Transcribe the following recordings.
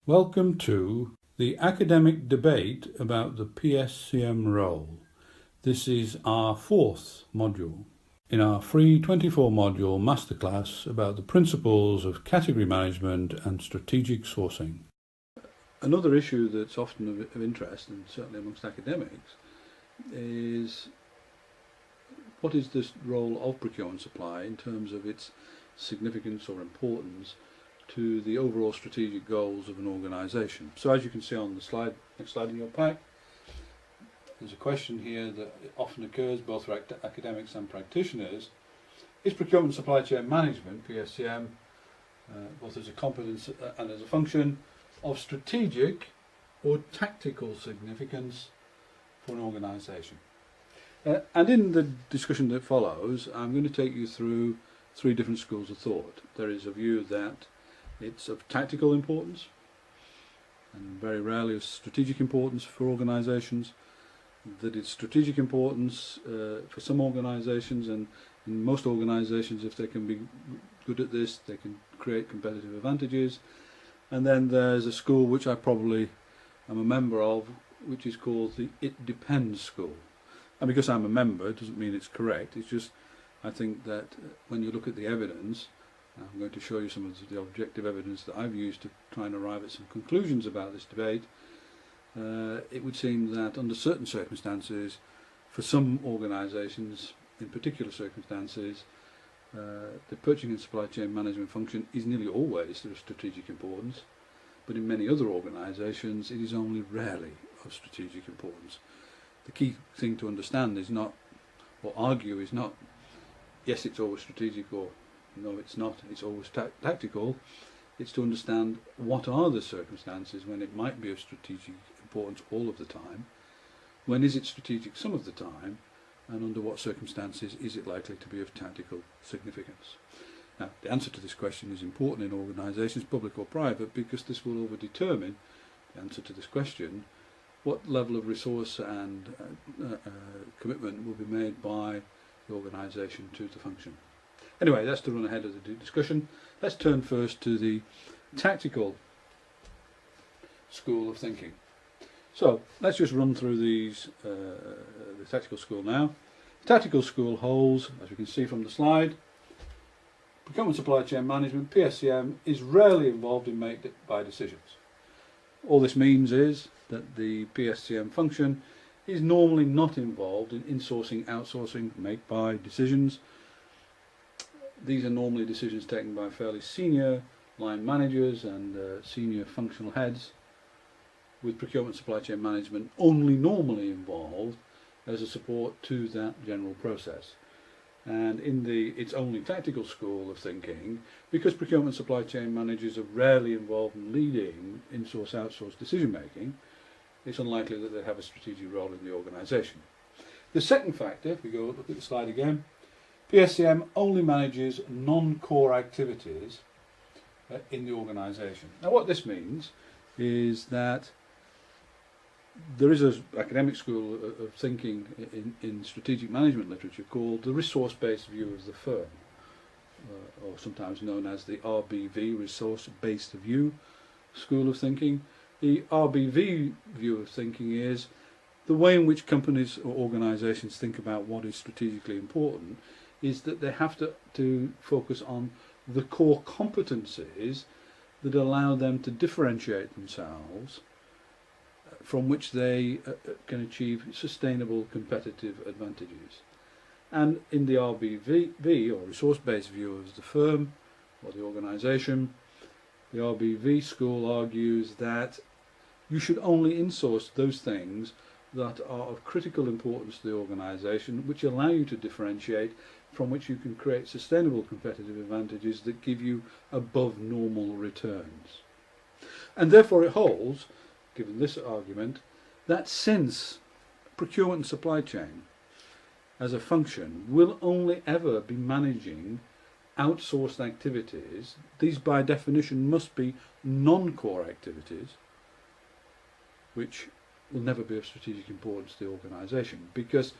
Welcome to the academic debate about the PSCM role. This is our fourth module in our free 24-module masterclass about the principles of category management and strategic sourcing. Another issue that's often of interest, and certainly amongst academics, is what is the role of procurement supply in terms of its significance or importance to the overall strategic goals of an organisation. So as you can see on the slide, next slide in your pack, there's a question here that often occurs both for academics and practitioners. Is procurement supply chain management, PSCM, both as a competence and as a function, of strategic or tactical significance for an organisation? And in the discussion that follows, I'm going to take you through three different schools of thought. There is a view that it's of tactical importance and very rarely of strategic importance for organisations, that it's strategic importance for some organisations, and in most organisations, if they can be good at this, they can create competitive advantages. And then there's a school which I probably am a member of, which is called the It Depends school. And because I'm a member, it doesn't mean it's correct. It's just, I think that when you look at the evidence, I'm going to show you some of the objective evidence that I've used to try and arrive at some conclusions about this debate. It would seem that under certain circumstances, for some organisations, in particular circumstances, the purchasing and supply chain management function is nearly always of strategic importance, but in many other organisations it is only rarely of strategic importance. The key thing to understand is not, or argue is not, yes it's always strategic, or no it's not, it's always tactical. It's to understand what are the circumstances when it might be of strategic importance all of the time, when is it strategic some of the time, and under what circumstances is it likely to be of tactical significance. Now, the answer to this question is important in organisations, public or private, because this will over-determine the answer to this question, what level of resource and commitment will be made by the organisation to the function. Anyway, that's to run ahead of the discussion. Let's turn first to the tactical school of thinking. So let's just run through these, the tactical school now. The tactical school holds, as we can see from the slide, procurement supply chain management, PSCM, is rarely involved in make-buy decisions. All this means is that the PSCM function is normally not involved in insourcing, outsourcing, make-buy decisions. These are normally decisions taken by fairly senior line managers and senior functional heads, with procurement supply chain management only normally involved as a support to that general process. And in its only tactical school of thinking, because procurement supply chain managers are rarely involved in leading in-source, outsource decision making, it's unlikely that they have a strategic role in the organisation. The second factor, if we go look at the slide again, PSCM only manages non-core activities in the organisation. Now what this means is that there is an academic school of thinking in strategic management literature called the resource-based view of the firm, or sometimes known as the RBV, resource-based view school of thinking. The RBV view of thinking is the way in which companies or organisations think about what is strategically important is that they have to focus on the core competencies that allow them to differentiate themselves, from which they can achieve sustainable competitive advantages. And in the RBV, or resource-based view of the firm or the organisation, the RBV school argues that you should only insource those things that are of critical importance to the organisation, which allow you to differentiate, from which you can create sustainable competitive advantages that give you above normal returns. And therefore it holds, given this argument, that since procurement and supply chain as a function will only ever be managing outsourced activities, these by definition must be non-core activities, which will never be of strategic importance to the organisation, because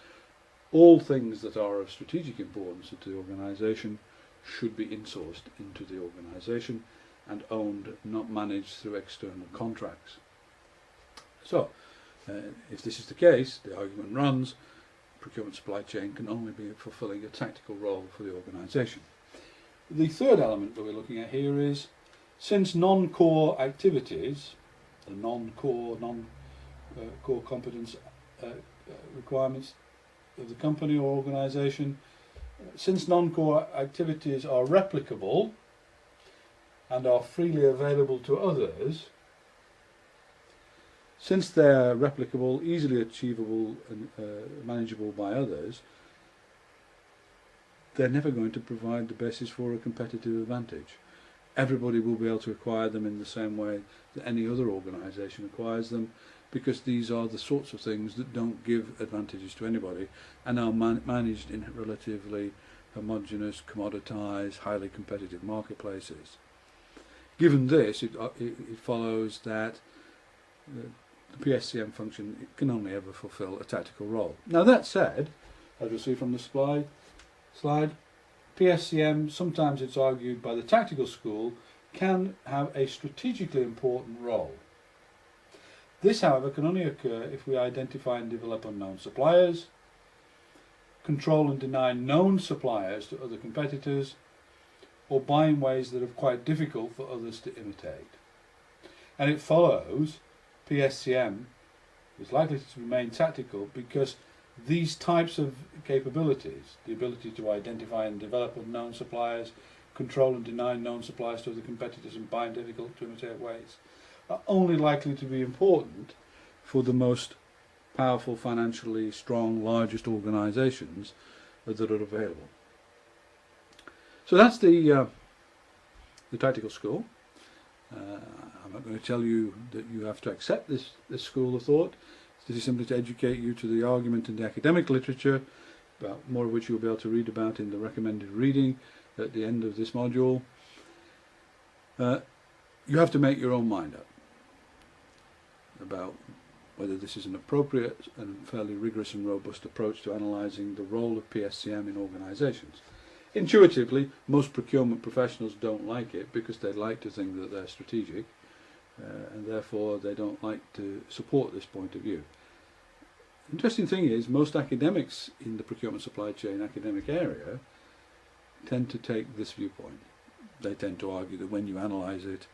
all things that are of strategic importance to the organisation should be insourced into the organisation, and owned, not managed through external contracts. So, if this is the case, the argument runs, procurement supply chain can only be fulfilling a tactical role for the organisation. The third element that we're looking at here is, since non-core activities, the non-core competence requirements of the company or organisation, since non-core activities are replicable and are freely available to others, since they are replicable, easily achievable and manageable by others, they're never going to provide the basis for a competitive advantage. Everybody will be able to acquire them in the same way that any other organisation acquires them, because these are the sorts of things that don't give advantages to anybody and are managed in relatively homogeneous, commoditised, highly competitive marketplaces. Given this, it follows that the PSCM function can only ever fulfil a tactical role. Now that said, as we'll see from the slide, PSCM, sometimes it's argued by the tactical school, can have a strategically important role. This, however, can only occur if we identify and develop unknown suppliers, control and deny known suppliers to other competitors, or buy in ways that are quite difficult for others to imitate. And it follows PSCM is likely to remain tactical because these types of capabilities, the ability to identify and develop unknown suppliers, control and deny known suppliers to other competitors, and buy in difficult to imitate ways, are only likely to be important for the most powerful, financially strong, largest organisations that are available. So that's the tactical school. I'm not going to tell you that you have to accept this school of thought. This is simply to educate you to the argument in the academic literature, about more of which you'll be able to read about in the recommended reading at the end of this module. You have to make your own mind up about whether this is an appropriate and fairly rigorous and robust approach to analysing the role of PSCM in organisations. Intuitively, most procurement professionals don't like it because they like to think that they're strategic, and therefore they don't like to support this point of view. Interesting thing is, most academics in the procurement supply chain academic area tend to take this viewpoint. They tend to argue that when you analyse it,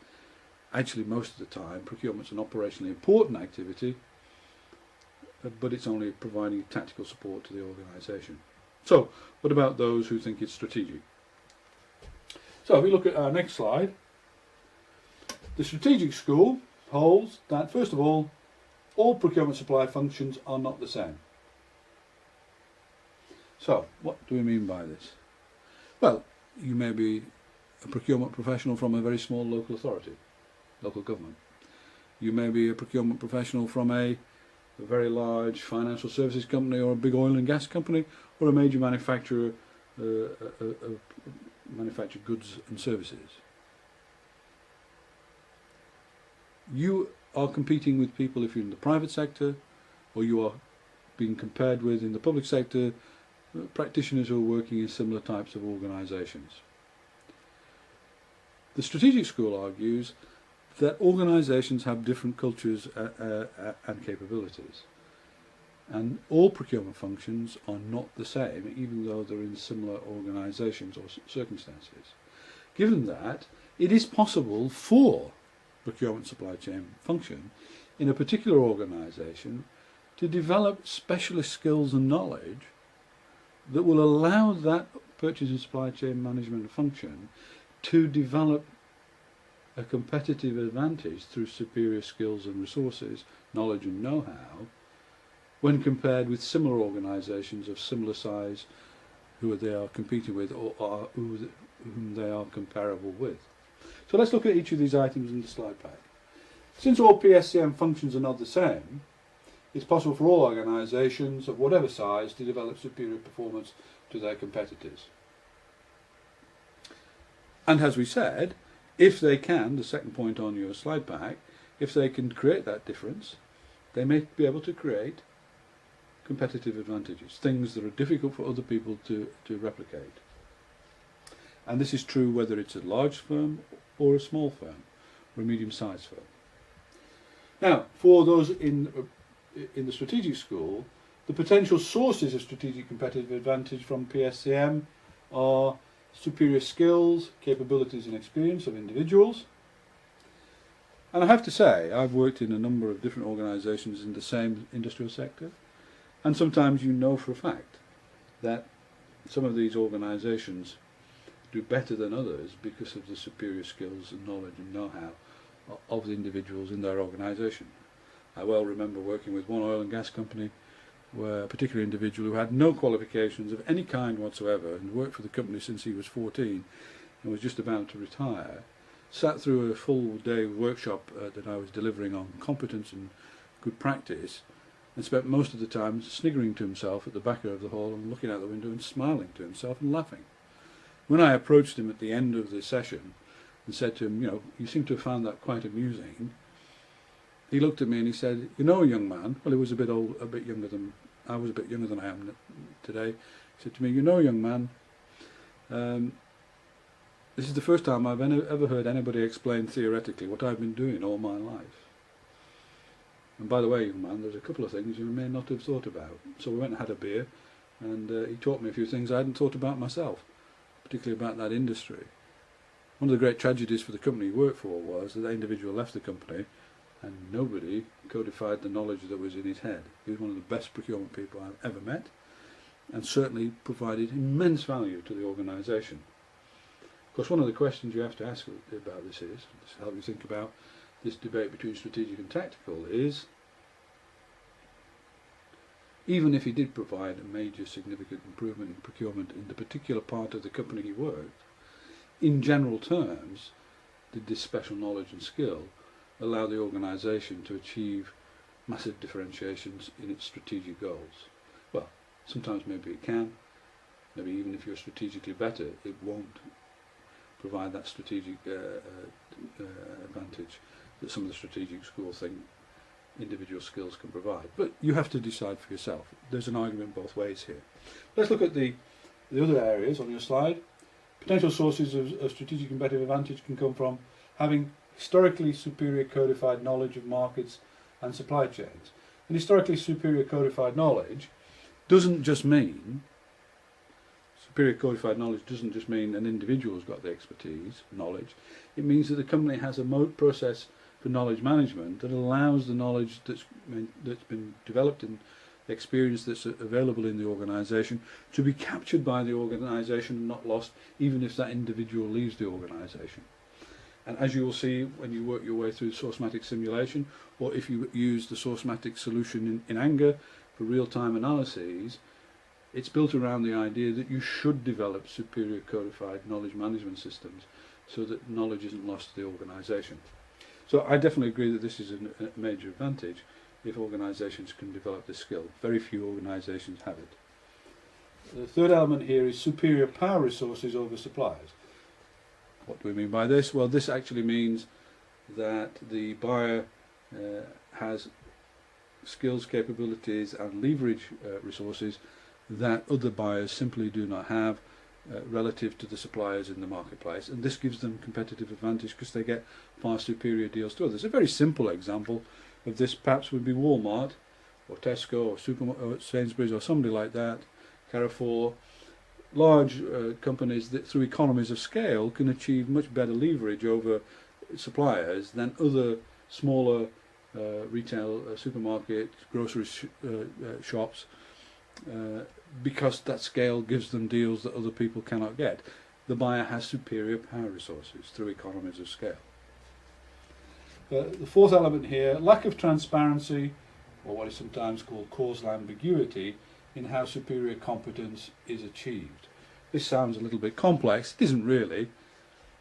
actually most of the time procurement's an operationally important activity, but it's only providing tactical support to the organisation. So, what about those who think it's strategic? So, if we look at our next slide, the strategic school holds that, first of all procurement supply functions are not the same. So, what do we mean by this? Well, you may be a procurement professional from a very small local authority, local government. You may be a procurement professional from a very large financial services company, or a big oil and gas company, or a major manufacturer of manufactured goods and services. You are competing with people if you're in the private sector, or you are being compared with, in the public sector, practitioners who are working in similar types of organisations. The strategic school argues that organisations have different cultures and capabilities, and all procurement functions are not the same, even though they're in similar organisations or circumstances. Given that, it is possible for procurement supply chain function in a particular organisation to develop specialist skills and knowledge that will allow that purchase and supply chain management function to develop a competitive advantage through superior skills and resources, knowledge and know-how, when compared with similar organisations of similar size who they are competing with, or whom they are comparable with. So let's look at each of these items in the slide pack. Since all PSCM functions are not the same, it's possible for all organisations of whatever size to develop superior performance to their competitors. And as we said, if they can, the second point on your slide pack, if they can create that difference, they may be able to create competitive advantages, things that are difficult for other people to replicate. And this is true whether it's a large firm or a small firm, or a medium-sized firm. Now, for those in the strategic school, the potential sources of strategic competitive advantage from PSCM are superior skills, capabilities and experience of individuals. And I have to say, I've worked in a number of different organisations in the same industrial sector, and sometimes you know for a fact that some of these organisations do better than others because of the superior skills and knowledge and know-how of the individuals in their organisation. I well remember working with one oil and gas company where a particular individual who had no qualifications of any kind whatsoever and worked for the company since he was 14 and was just about to retire, sat through a full day workshop that I was delivering on competence and good practice, and spent most of the time sniggering to himself at the back of the hall and looking out the window and smiling to himself and laughing. When I approached him at the end of the session and said to him, you know, you seem to have found that quite amusing, he looked at me and he said, you know, young man, well, he was a bit younger than I am today. He said to me, you know, young man, this is the first time I've ever heard anybody explain theoretically what I've been doing all my life. And by the way, young man, there's a couple of things you may not have thought about. So we went and had a beer, and he taught me a few things I hadn't thought about myself, particularly about that industry. One of the great tragedies for the company he worked for was that that individual left the company and nobody codified the knowledge that was in his head. He was one of the best procurement people I've ever met, and certainly provided immense value to the organisation. Of course, one of the questions you have to ask about this is, to help you think about this debate between strategic and tactical, is even if he did provide a major significant improvement in procurement in the particular part of the company he worked, in general terms, did this special knowledge and skill allow the organisation to achieve massive differentiations in its strategic goals? Well, sometimes maybe it can. Maybe even if you're strategically better, it won't provide that strategic advantage that some of the strategic schools think individual skills can provide. But you have to decide for yourself. There's an argument both ways here. Let's look at the other areas on your slide. Potential sources of strategic competitive advantage can come from having historically superior codified knowledge of markets and supply chains. And historically superior codified knowledge doesn't just mean an individual's got the expertise, knowledge. It means that the company has a process for knowledge management that allows the knowledge that's been developed and experience that's available in the organisation to be captured by the organisation and not lost, even if that individual leaves the organisation. And as you will see when you work your way through sourcematic simulation, or if you use the sourcematic solution in Anger for real-time analyses, it's built around the idea that you should develop superior codified knowledge management systems so that knowledge isn't lost to the organisation. So I definitely agree that this is a major advantage if organisations can develop this skill. Very few organisations have it. The third element here is superior power resources over suppliers. What do we mean by this? Well, this actually means that the buyer has skills, capabilities and leverage resources that other buyers simply do not have relative to the suppliers in the marketplace, and this gives them competitive advantage because they get far superior deals to others. A very simple example of this perhaps would be Walmart or Tesco or Sainsbury's or somebody like that, Carrefour, large companies that through economies of scale can achieve much better leverage over suppliers than other smaller retail supermarket, grocery shops, because that scale gives them deals that other people cannot get. The buyer has superior power resources through economies of scale. The fourth element here, lack of transparency, or what is sometimes called causal ambiguity, in how superior competence is achieved. This sounds a little bit complex. It isn't really.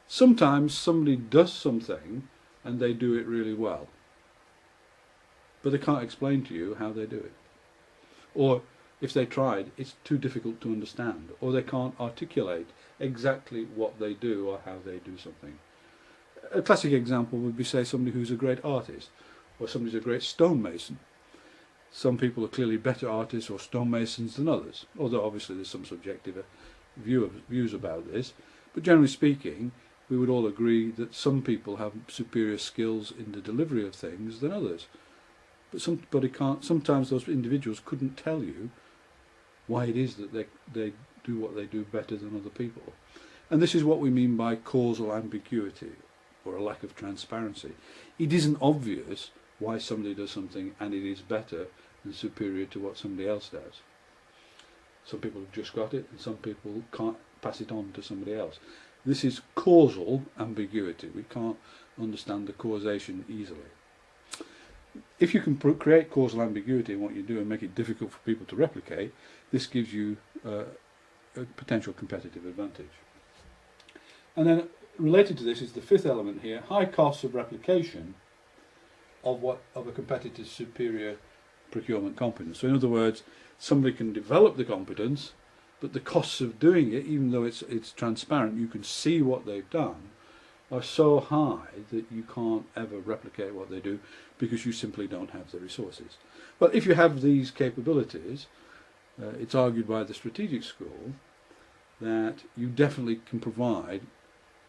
Sometimes somebody does something and they do it really well, but they can't explain to you how they do it. Or if they tried, it's too difficult to understand, or they can't articulate exactly what they do or how they do something. A classic example would be, say, somebody who's a great artist, or somebody's a great stonemason. Some people are clearly better artists or stonemasons than others, although obviously there's some subjective views about this. But generally speaking, we would all agree that some people have superior skills in the delivery of things than others. But sometimes those individuals couldn't tell you why it is that they do what they do better than other people. And this is what we mean by causal ambiguity, or a lack of transparency. It isn't obvious why somebody does something and it is better and superior to what somebody else does. Some people have just got it and some people can't pass it on to somebody else. This is causal ambiguity. We can't understand the causation easily. If you can create causal ambiguity in what you do and make it difficult for people to replicate, this gives you a potential competitive advantage. And then related to this is the fifth element here, high costs of replication of a competitor's superior procurement competence. So in other words, somebody can develop the competence, but the costs of doing it, even though it's transparent, you can see what they've done, are so high that you can't ever replicate what they do because you simply don't have the resources. But if you have these capabilities, it's argued by the strategic school that you definitely can provide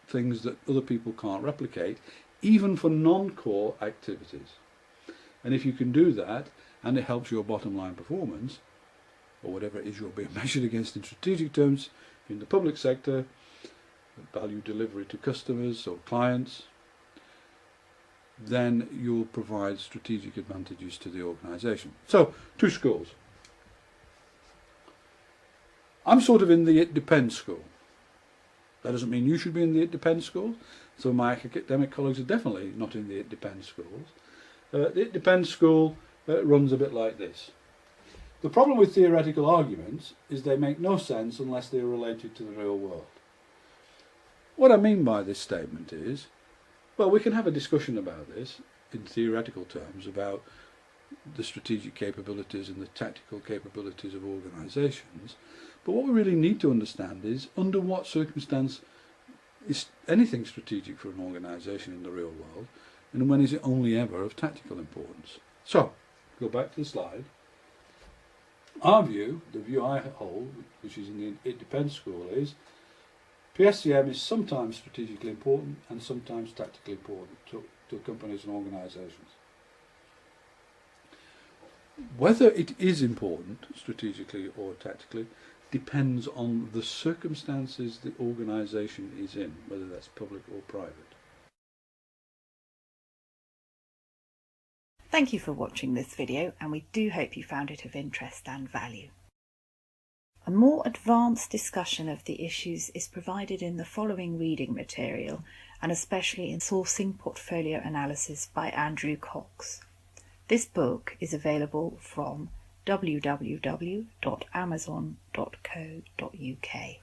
things that other people can't replicate, even for non-core activities. And if you can do that, and it helps your bottom line performance, or whatever it is you're being measured against in strategic terms, in the public sector, value delivery to customers or clients, then you'll provide strategic advantages to the organisation. So, two schools. I'm sort of in the it depends school. That doesn't mean you should be in the it depends schools. So my academic colleagues are definitely not in the it depends schools. The it depends school runs a bit like this. The problem with theoretical arguments is they make no sense unless they are related to the real world. What I mean by this statement is, well, we can have a discussion about this in theoretical terms about the strategic capabilities and the tactical capabilities of organisations, but what we really need to understand is under what circumstance is anything strategic for an organisation in the real world, and when is it only ever of tactical importance. So, go back to the slide. Our view, the view I hold, which is in the It Depends school, is PSCM is sometimes strategically important and sometimes tactically important to companies and organisations. Whether it is important strategically or tactically depends on the circumstances the organisation is in, whether that's public or private. Thank you for watching this video, and we do hope you found it of interest and value. A more advanced discussion of the issues is provided in the following reading material, and especially in Sourcing Portfolio Analysis by Andrew Cox. This book is available from www.amazon.co.uk.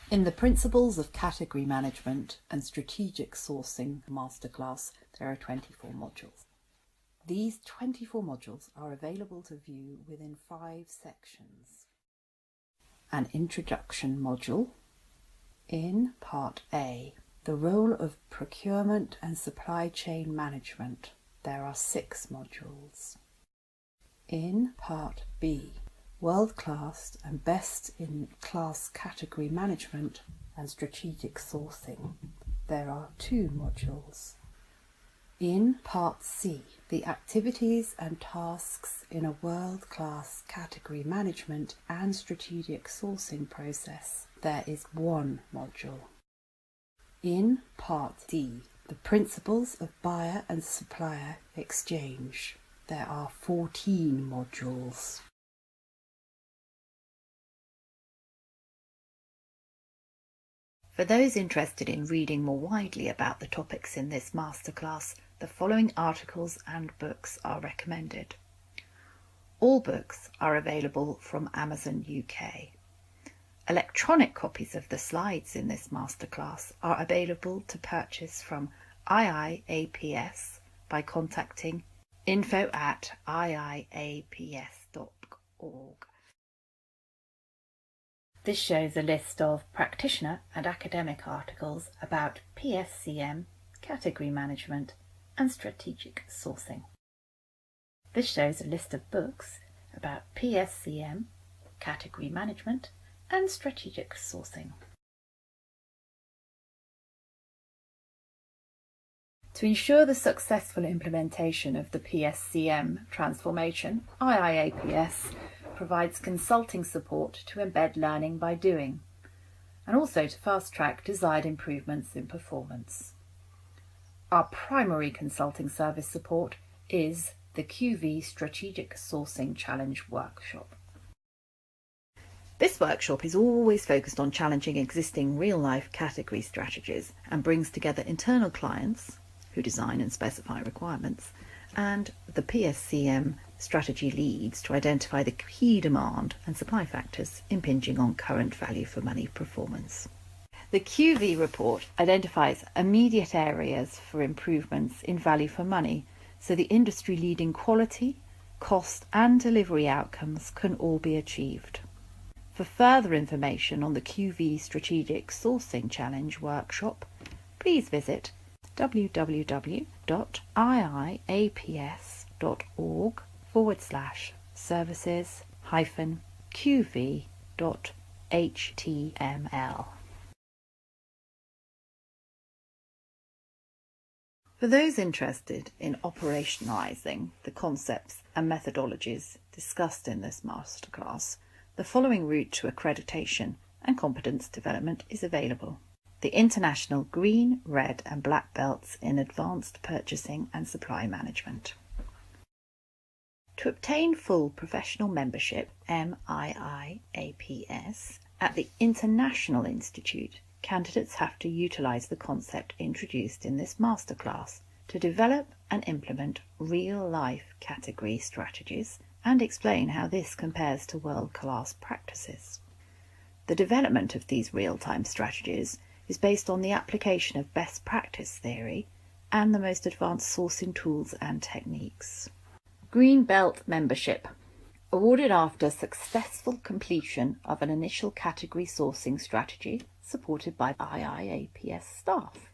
In the Principles of Category Management and Strategic Sourcing Masterclass, there are 24 modules. These 24 modules are available to view within 5 sections. An introduction module. In Part A, the role of procurement and supply chain management, there are 6 modules. In Part B, world-class and best-in-class category management and strategic sourcing, there are 2 modules. In Part C, the activities and tasks in a world-class category management and strategic sourcing process, there is 1 module. In Part D, the principles of buyer and supplier exchange, there are 14 modules. For those interested in reading more widely about the topics in this masterclass, the following articles and books are recommended. All books are available from Amazon UK. Electronic copies of the slides in this masterclass are available to purchase from IIAPS by contacting info@iiaps.org. This shows a list of practitioner and academic articles about PSCM, category management and strategic sourcing. This shows a list of books about PSCM, category management and strategic sourcing. To ensure the successful implementation of the PSCM transformation, IIAPS provides consulting support to embed learning by doing, and also to fast-track desired improvements in performance. Our primary consulting service support is the QV Strategic Sourcing Challenge Workshop. This workshop is always focused on challenging existing real-life category strategies and brings together internal clients who design and specify requirements, and the PSCM strategy leads to identify the key demand and supply factors impinging on current value for money performance. The QV report identifies immediate areas for improvements in value for money so the industry-leading quality, cost and delivery outcomes can all be achieved. For further information on the QV Strategic Sourcing Challenge Workshop, please visit www.iiaps.org/services-qv.html. For those interested in operationalising the concepts and methodologies discussed in this masterclass, the following route to accreditation and competence development is available. The International Green, Red and Black Belts in Advanced Purchasing and Supply Management. To obtain full professional membership, MIIAPS, at the International Institute, candidates have to utilise the concept introduced in this masterclass to develop and implement real-life category strategies and explain how this compares to world-class practices. The development of these real-time strategies is based on the application of best practice theory and the most advanced sourcing tools and techniques. Green Belt membership, awarded after successful completion of an initial category sourcing strategy supported by IIAPS staff.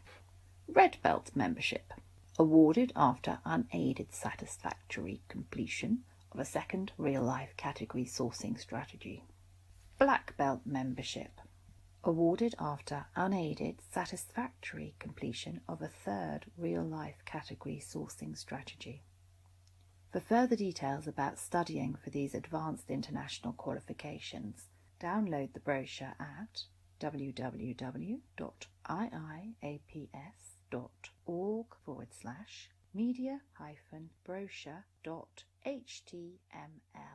Red Belt membership, awarded after unaided satisfactory completion of a second real-life category sourcing strategy. Black Belt membership, awarded after unaided satisfactory completion of a third real-life category sourcing strategy. For further details about studying for these advanced international qualifications, download the brochure at www.iiaps.org/media-brochure.html.